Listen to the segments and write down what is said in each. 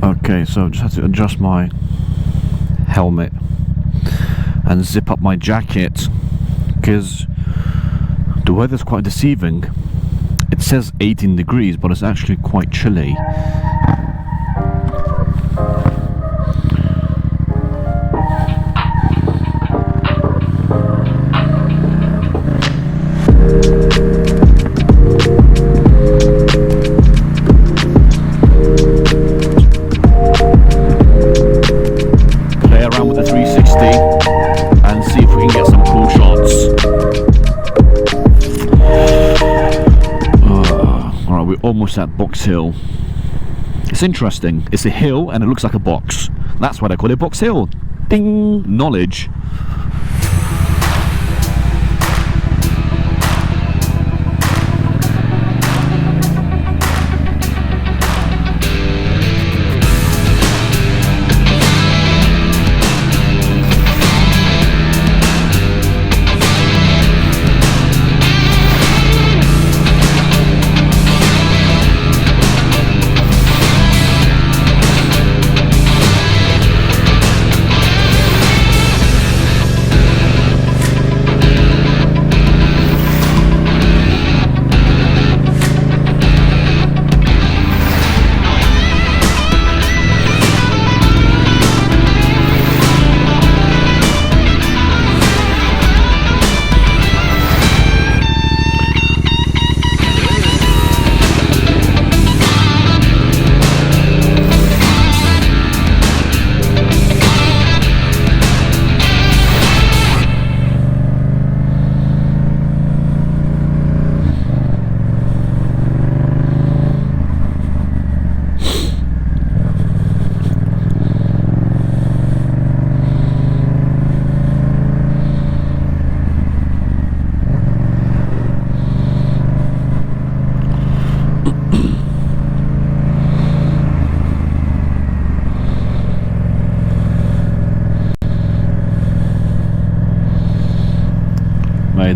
Okay, so I just had to adjust my helmet and zip up my jacket because the weather's quite deceiving. It says 18 degrees, but it's actually quite chilly. Play around with the 360 and see if we can get some cool shots. Alright, we're almost at Box Hill. It's interesting. It's a hill and it looks like a box. That's why they call it Box Hill. Ding! Knowledge.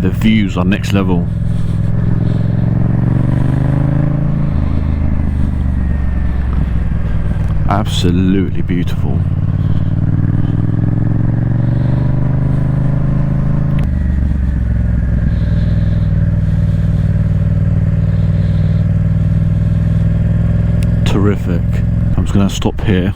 The views are next level. Absolutely beautiful. Terrific. I'm just going to stop here.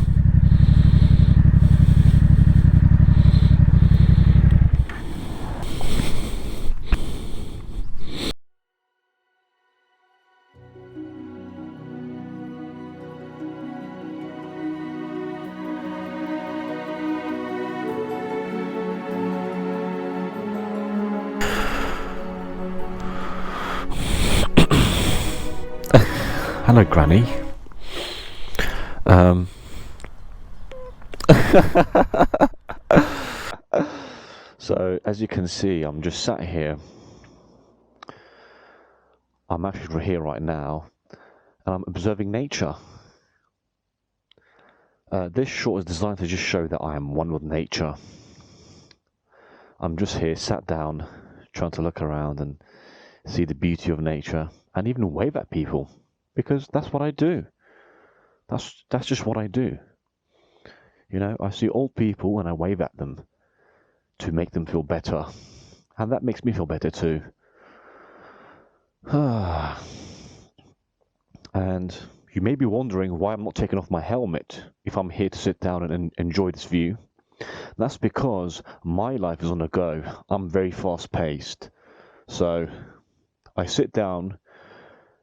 Hello, Granny. So, as you can see, I'm just sat here. I'm actually here right now, and I'm observing nature. This shot is designed to just show that I am one with nature. I'm just here, sat down, trying to look around and see the beauty of nature, and even wave at people. Because that's what I do. That's just what I do. You know, I see old people and I wave at them to make them feel better. And that makes me feel better too. And you may be wondering why I'm not taking off my helmet if I'm here to sit down and enjoy this view. That's because my life is on the go. I'm very fast paced. So I sit down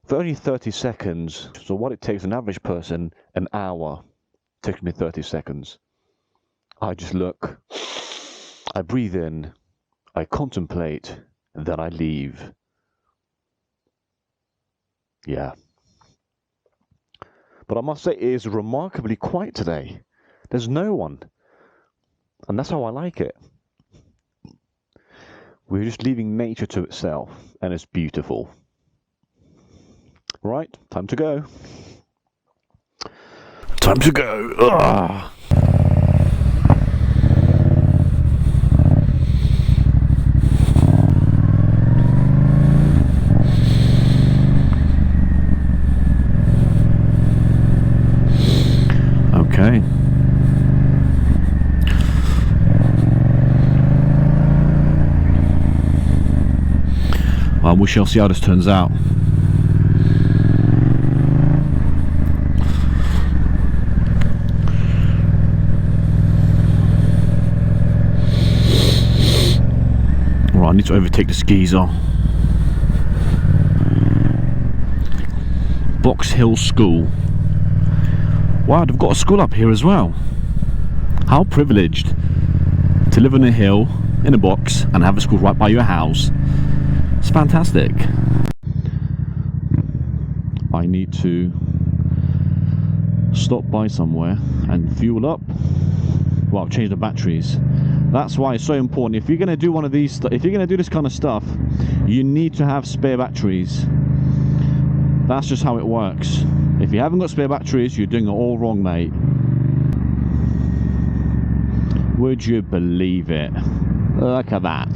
for only 30 seconds, so what it takes an average person an hour, takes me 30 seconds. I just look, I breathe in, I contemplate, and then I leave. Yeah. But I must say it is remarkably quiet today. There's no one. And that's how I like it. We're just leaving nature to itself, and it's beautiful. Right, time to go. Time to go. Ugh. Okay. Well, we shall see how this turns out. Right, I need to overtake the geezer. Box Hill School. Wow, they've got a school up here as well. How privileged to live on a hill in a box and have a school right by your house. It's fantastic. I need to stop by somewhere and fuel up. Well, change the batteries. That's why it's so important. If you're going to do one of these, if you're going to do this kind of stuff, you need to have spare batteries. That's just how it works. If you haven't got spare batteries, you're doing it all wrong, mate. Would you believe it? Look at that.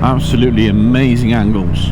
Absolutely amazing angles.